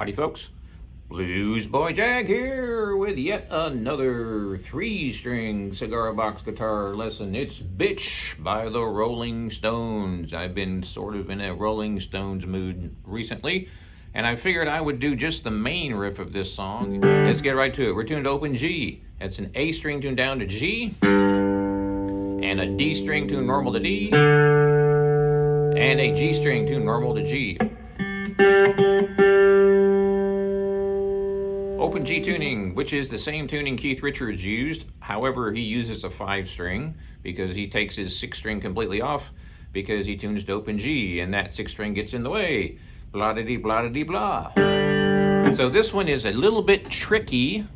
Howdy folks, Bluesboyjag here with yet another 3-string cigar box guitar lesson. It's Bitch by the Rolling Stones. I've been sort of in a Rolling Stones mood recently, and I figured I would do just the main riff of this song. Let's get right to it. We're tuned to open G. That's an A string tuned down to G, and a D string tuned normal to D, and a G string tuned normal to G. Open G tuning, which is the same tuning Keith Richards used. However, he uses a 5-string because he takes his 6-string completely off because he tunes to open G, and that 6-string gets in the way. Blah-de-dee, blah-de-dee, blah. So this one is a little bit tricky.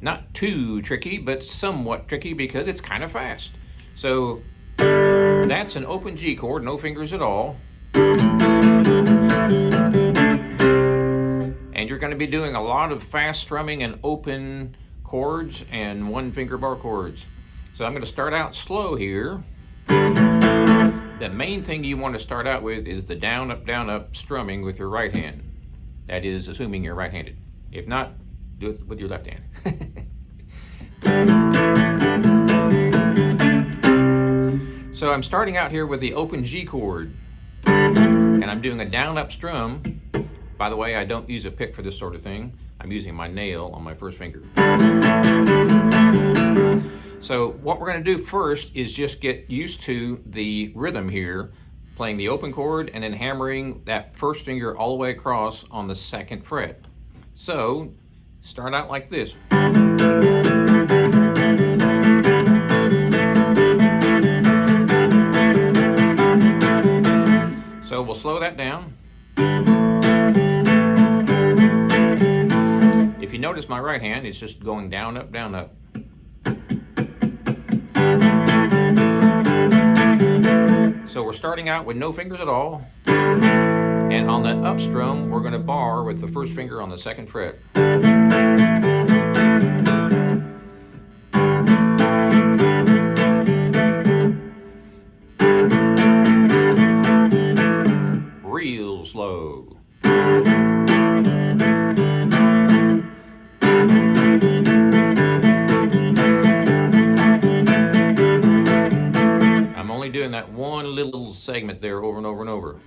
Not too tricky, but somewhat tricky because it's kind of fast. So that's an open G chord, no fingers at all. And you're going to be doing a lot of fast strumming and open chords and 1-finger bar chords. So I'm going to start out slow here. The main thing you want to start out with is the down, up strumming with your right hand. That is, assuming you're right-handed. If not, do it with your left hand. So I'm starting out here with the open G chord, and I'm doing a down, up strum. By the way, I don't use a pick for this sort of thing. I'm using my nail on my first finger. So what we're going to do first is just get used to the rhythm here, playing the open chord and then hammering that first finger all the way across on the 2nd fret. So start out like this. So we'll slow that down. If you notice my right hand, it's just going down, up, down, up. So we're starting out with no fingers at all. And on the up strum, we're going to bar with the first finger on the 2nd fret. Real slow. I'm only doing that one little segment there over and over and over.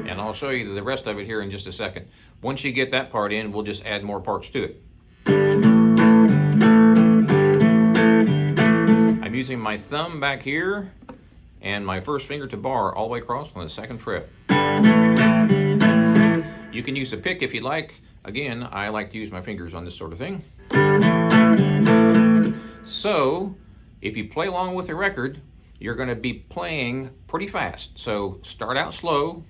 And I'll show you the rest of it here in just a second. Once you get that part in, we'll just add more parts to it. I'm using my thumb back here and my first finger to bar all the way across on the 2nd fret. You can use a pick if you like. Again, I like to use my fingers on this sort of thing. So, if you play along with the record, you're going to be playing pretty fast. So, start out slow,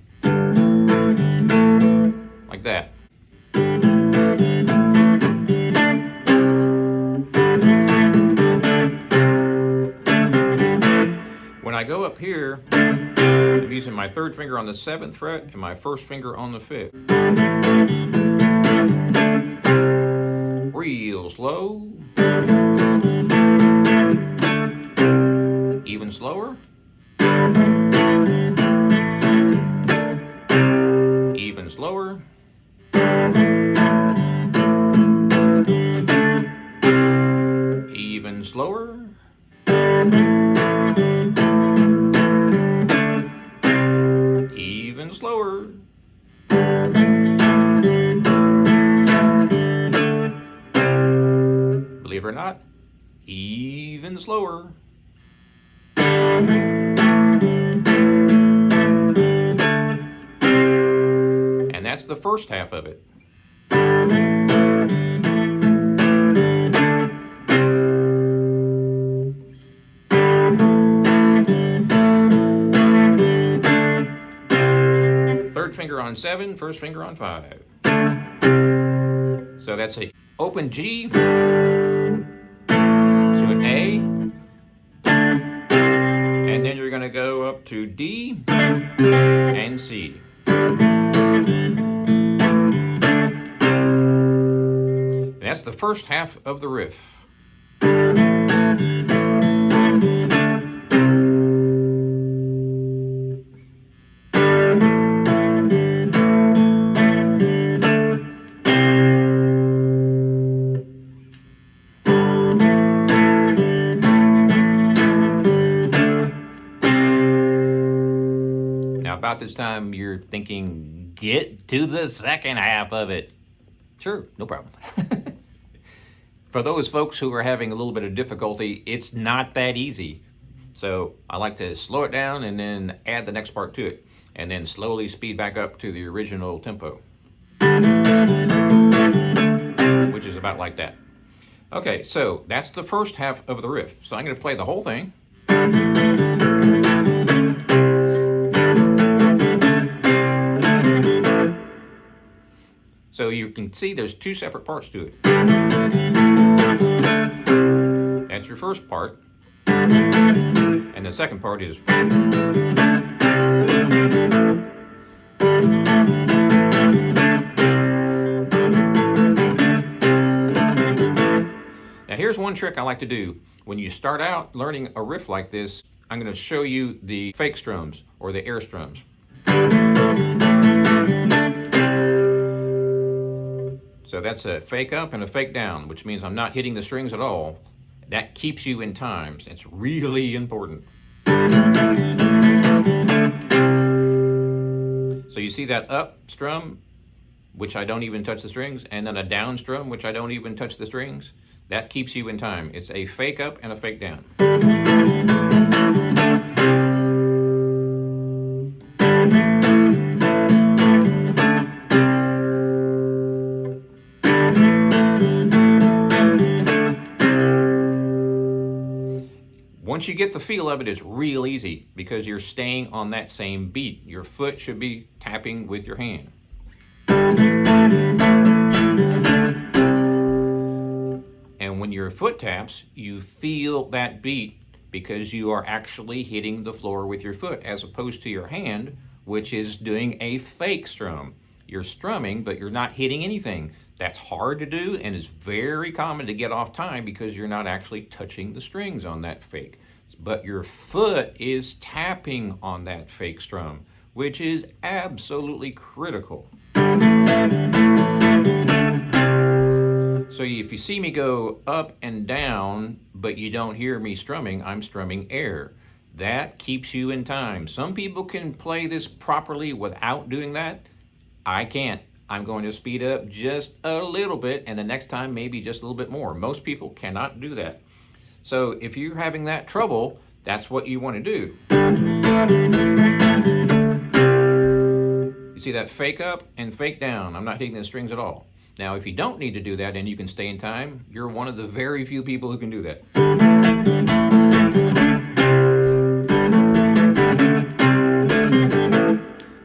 like that. When I go up here, I'm using my 3rd finger on the 7th fret and my 1st finger on the 5th. Real slow. Even slower. Even slower. Even slower. Even slower. Believe it or not, even slower. And that's the first half of it. Third finger on 7, first finger on 5. So that's a open G to an A, and then you're going to go up to D and C. And that's the first half of the riff. about this time you're thinking, get to the second half of it. Sure, no problem. For those folks who are having a little bit of difficulty, it's not that easy. So I like to slow it down and then add the next part to it, and then slowly speed back up to the original tempo, which is about like that. Okay, so that's the first half of the riff. So I'm going to play the whole thing. So you can see there's two separate parts to it. That's your first part. And the second part is... Now here's one trick I like to do. When you start out learning a riff like this, I'm going to show you the fake strums or the air strums. So that's a fake up and a fake down, which means I'm not hitting the strings at all. That keeps you in time. It's really important. So you see that up strum, which I don't even touch the strings, and then a down strum, which I don't even touch the strings. That keeps you in time. It's a fake up and a fake down. Once you get the feel of it, it's real easy because you're staying on that same beat. Your foot should be tapping with your hand. And when your foot taps, you feel that beat because you are actually hitting the floor with your foot, as opposed to your hand, which is doing a fake strum. You're strumming, but you're not hitting anything. That's hard to do, and it's very common to get off time because you're not actually touching the strings on that fake. But your foot is tapping on that fake strum, which is absolutely critical. So if you see me go up and down, but you don't hear me strumming, I'm strumming air. That keeps you in time. Some people can play this properly without doing that. I can't. I'm going to speed up just a little bit, and the next time maybe just a little bit more. Most people cannot do that. So if you're having that trouble, that's what you want to do. You see that fake up and fake down. I'm not hitting the strings at all. Now, if you don't need to do that and you can stay in time, you're one of the very few people who can do that.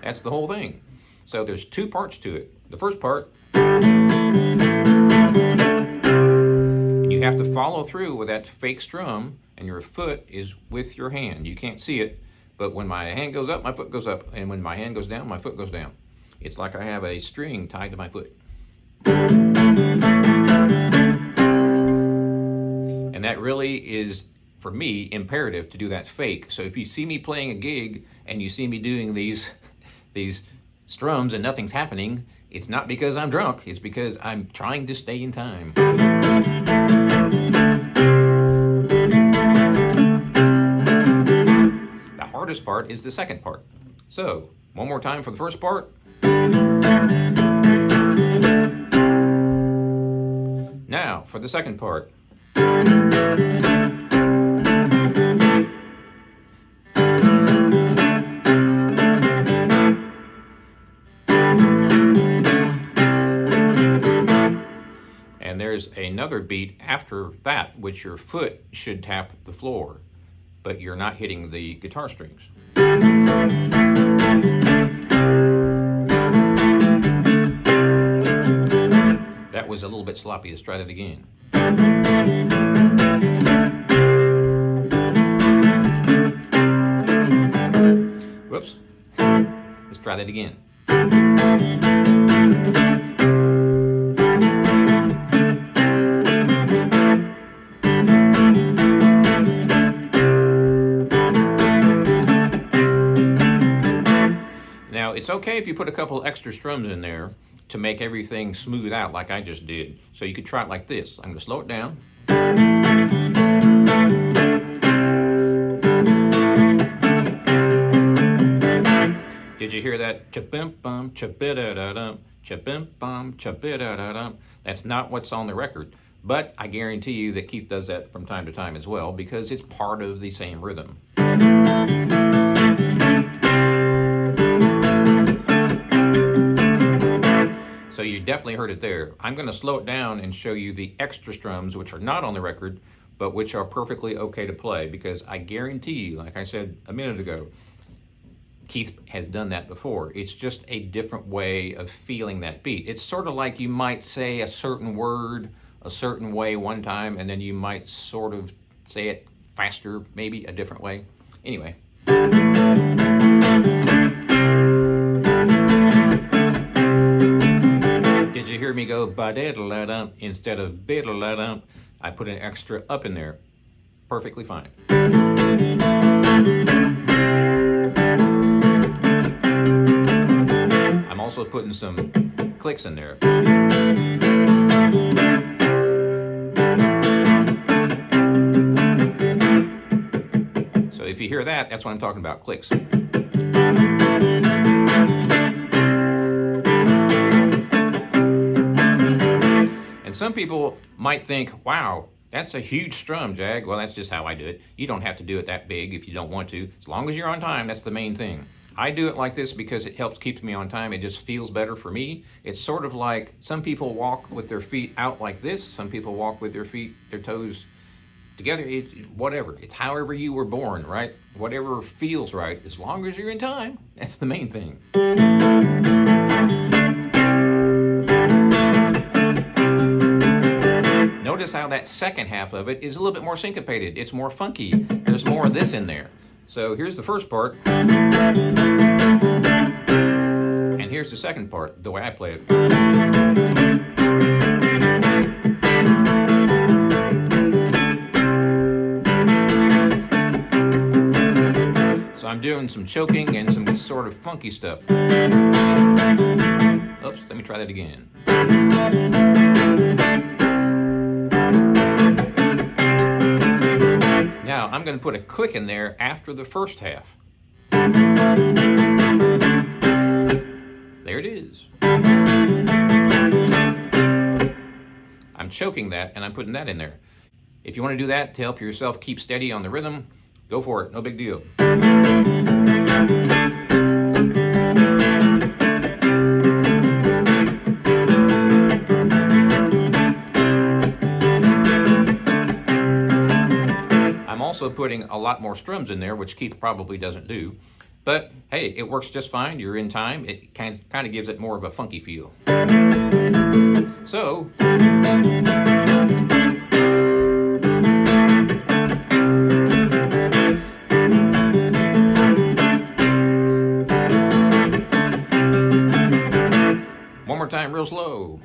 That's the whole thing. So there's two parts to it. The first part, you have to follow through with that fake strum, and your foot is with your hand. You can't see it, but when my hand goes up, my foot goes up, and when my hand goes down, my foot goes down. It's like I have a string tied to my foot. And that really is, for me, imperative to do that fake. So if you see me playing a gig and you see me doing these strums and nothing's happening, it's not because I'm drunk, it's because I'm trying to stay in time. The hardest part is the second part. So, one more time for the first part. Now, for the second part. And there's another beat after that, which your foot should tap the floor, but you're not hitting the guitar strings. That was a little bit sloppy. Let's try that again. Whoops. Let's try that again. Now, it's okay if you put a couple extra strums in there to make everything smooth out like I just did. So you could try it like this. I'm going to slow it down. Did you hear that? Cha-bim-bum, cha-bida-da-dum, cha-bim-bum, cha-bida-da-dum. That's not what's on the record, but I guarantee you that Keith does that from time to time as well because it's part of the same rhythm. So you definitely heard it there. I'm going to slow it down and show you the extra strums, which are not on the record, but which are perfectly okay to play, because I guarantee you, like I said a minute ago, Keith has done that before. It's just a different way of feeling that beat. It's sort of like you might say a certain word a certain way one time, and then you might sort of say it faster, maybe a different way. Anyway. Did you hear me go ba-da-da-da-dum instead of ba-da-da-dum? I put an extra up in there. Perfectly fine. I'm also putting some clicks in there. So if you hear that, that's what I'm talking about, clicks. And some people might think, wow, that's a huge strum, Jag. Well, that's just how I do it. You don't have to do it that big if you don't want to. As long as you're on time, that's the main thing. I do it like this because it helps keep me on time. It just feels better for me. It's sort of like some people walk with their feet out like this. Some people walk with their feet, their toes together. Whatever. It's however you were born, right? Whatever feels right, as long as you're in time. That's the main thing. Notice how that second half of it is a little bit more syncopated. It's more funky. There's more of this in there. So here's the first part. And here's the second part, the way I play it. So I'm doing some choking and some sort of funky stuff. Oops, let me try that again. Now, I'm going to put a click in there after the first half. There it is. I'm choking that, and I'm putting that in there. If you want to do that to help yourself keep steady on the rhythm, go for it. No big deal. Also putting a lot more strums in there, which Keith probably doesn't do, but hey, it works just fine. You're in time. It kind of gives it more of a funky feel. So one more time, real slow.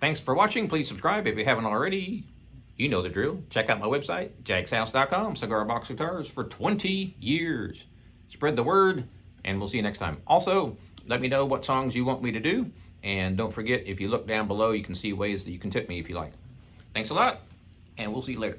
Thanks for watching. Please subscribe if you haven't already. You know the drill. Check out my website, jagshouse.com. Cigar box guitars for 20 years. Spread the word, and we'll see you next time. Also, let me know what songs you want me to do. And don't forget, if you look down below, you can see ways that you can tip me if you like. Thanks a lot, and we'll see you later.